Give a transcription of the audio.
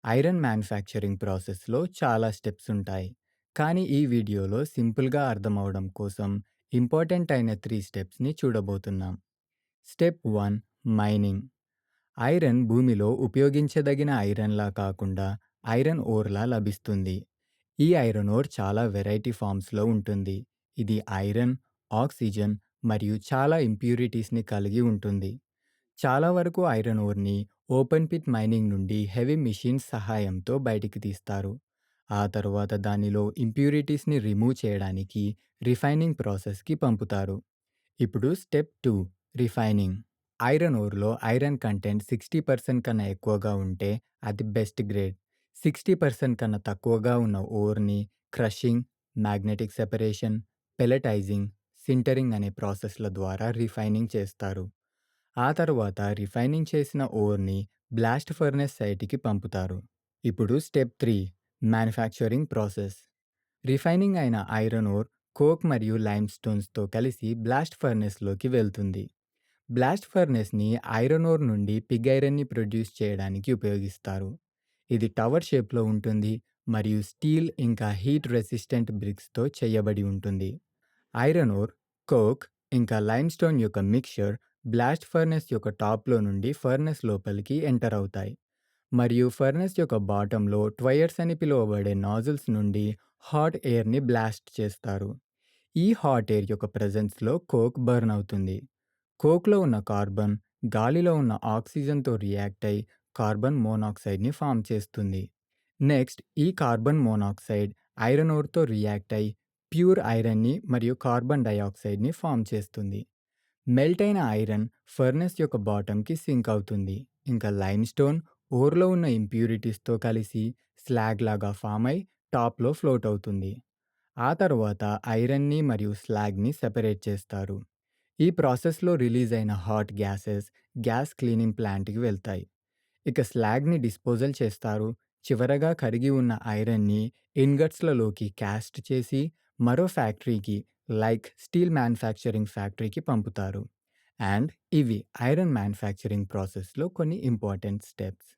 Iron manufacturing ప్రాసెస్‌లో చాలా steps ఉంటాయి. కానీ ఈ వీడియోలో సింపుల్‌గా అర్థమవడం కోసం ఇంపార్టెంట్ అయిన 3 స్టెప్స్‌ని చూడబోతున్నాం. Step 1 mining. ఐరన్ భూమిలో ఉపయోగించదగిన ఐరన్‌లా కాకుండా ఐరన్ ఓర్‌లా లభిస్తుంది. ఈ ఐరన్ ఓర్ చాలా వెరైటీ ఫార్మ్స్‌లో ఉంటుంది. ఇది ఐరన్, ఆక్సిజన్ మరియు చాలా ఇంప్యూరిటీస్‌ని కలిగి ఉంటుంది. చాలా వరకు ఐరన్ ఓర్‌ని ఓపెన్ పిట్ మైనింగ్ నుండి హెవీ మెషిన్స్ సహాయంతో బయటికి తీస్తారు. ఆ తరువాత దానిలో ఇంప్యూరిటీస్‌ని రిమూవ్ చేయడానికి రిఫైనింగ్ ప్రాసెస్‌కి పంపుతారు. ఇప్పుడు స్టెప్ 2 రిఫైనింగ్. ఐరన్ ఓర్‌లో ఐరన్ కంటెంట్ 60% కన్నా ఎక్కువగా ఉంటే అది బెస్ట్ గ్రేడ్. 60% కన్నా తక్కువగా ఉన్న ఓర్‌ని crushing, magnetic separation, pelletising, sintering అనే ప్రాసెస్‌ల ద్వారా రిఫైనింగ్ చేస్తారు. ఆ తరువాత రిఫైనింగ్ చేసిన ఓర్‌ని బ్లాస్ట్ ఫర్నెస్ సైట్‌కి పంపుతారు. ఇప్పుడు స్టెప్ 3 మ్యానుఫ్యాక్చరింగ్ ప్రాసెస్. రిఫైనింగ్ అయిన ఐరన్ ఓర్ కోక్ మరియు లైమ్ స్టోన్స్‌తో కలిసి బ్లాస్ట్ ఫర్నెస్‌లోకి వెళ్తుంది. బ్లాస్ట్ ఫర్నెస్‌ని ఐరన్ ఓర్ నుండి పిగ్ ఐరన్‌ని ప్రొడ్యూస్ చేయడానికి ఉపయోగిస్తారు. ఇది టవర్ షేప్‌లో ఉంటుంది మరియు స్టీల్ ఇంకా హీట్ రెసిస్టెంట్ బ్రిక్స్‌తో చేయబడి ఉంటుంది. ఐరన్ ఓర్, కోక్ ఇంకా లైమ్‌స్టోన్ యొక్క మిక్స్చర్ బ్లాస్ట్ ఫర్నెస్ యొక్క టాప్‌లో నుండి ఫర్నెస్ లోపలికి ఎంటర్ అవుతాయి. మరియు ఫర్నెస్ యొక్క బాటమ్‌లో ట్వయర్స్ అని పిలువబడే నాజిల్స్ నుండి హాట్ ఎయిర్‌ని బ్లాస్ట్ చేస్తారు. ఈ హాట్ ఎయిర్ యొక్క ప్రెజెన్స్‌లో కోక్ బర్న్ అవుతుంది. కోక్‌లో ఉన్న కార్బన్ గాలిలో ఉన్న ఆక్సిజన్‌తో రియాక్ట్ అయి కార్బన్ మోనాక్సైడ్‌ని ఫార్మ్ చేస్తుంది. నెక్స్ట్ ఈ కార్బన్ మోనాక్సైడ్ ఐరన్ ఓర్‌తో రియాక్ట్ అయి ప్యూర్ ఐరన్‌ని మరియు కార్బన్ డయాక్సైడ్‌ని ఫార్మ్ చేస్తుంది. మెల్ట్ అయిన ఐరన్ ఫర్నెస్ యొక్క బాటమ్‌కి సింక్ అవుతుంది. ఇంకా లైమ్‌స్టోన్ ఓర్‌లో ఉన్న ఇంప్యూరిటీస్‌తో కలిసి స్లాగ్ లాగా ఫార్మ్ అయి టాప్‌లో ఫ్లోట్ అవుతుంది. ఆ తరువాత ఐరన్‌ని మరియు స్లాగ్‌ని సెపరేట్ చేస్తారు. ఈ ప్రాసెస్‌లో రిలీజ్ అయిన హాట్ గ్యాసెస్ గ్యాస్ క్లీనింగ్ ప్లాంట్‌కి వెళ్తాయి. ఇక స్లాగ్‌ని డిస్పోజల్ చేస్తారు. చివరగా కరిగి ఉన్న ఐరన్‌ని ఇన్గట్స్‌లలోకి కాస్ట్ చేసి మరో ఫ్యాక్టరీకి లైక్ స్టీల్ మ్యానుఫ్యాక్చరింగ్ ఫ్యాక్టరీకి పంపుతారు. అండ్ ఇవి ఐరన్ మ్యానుఫ్యాక్చరింగ్ ప్రాసెస్‌లో కొన్ని ఇంపార్టెంట్ స్టెప్స్.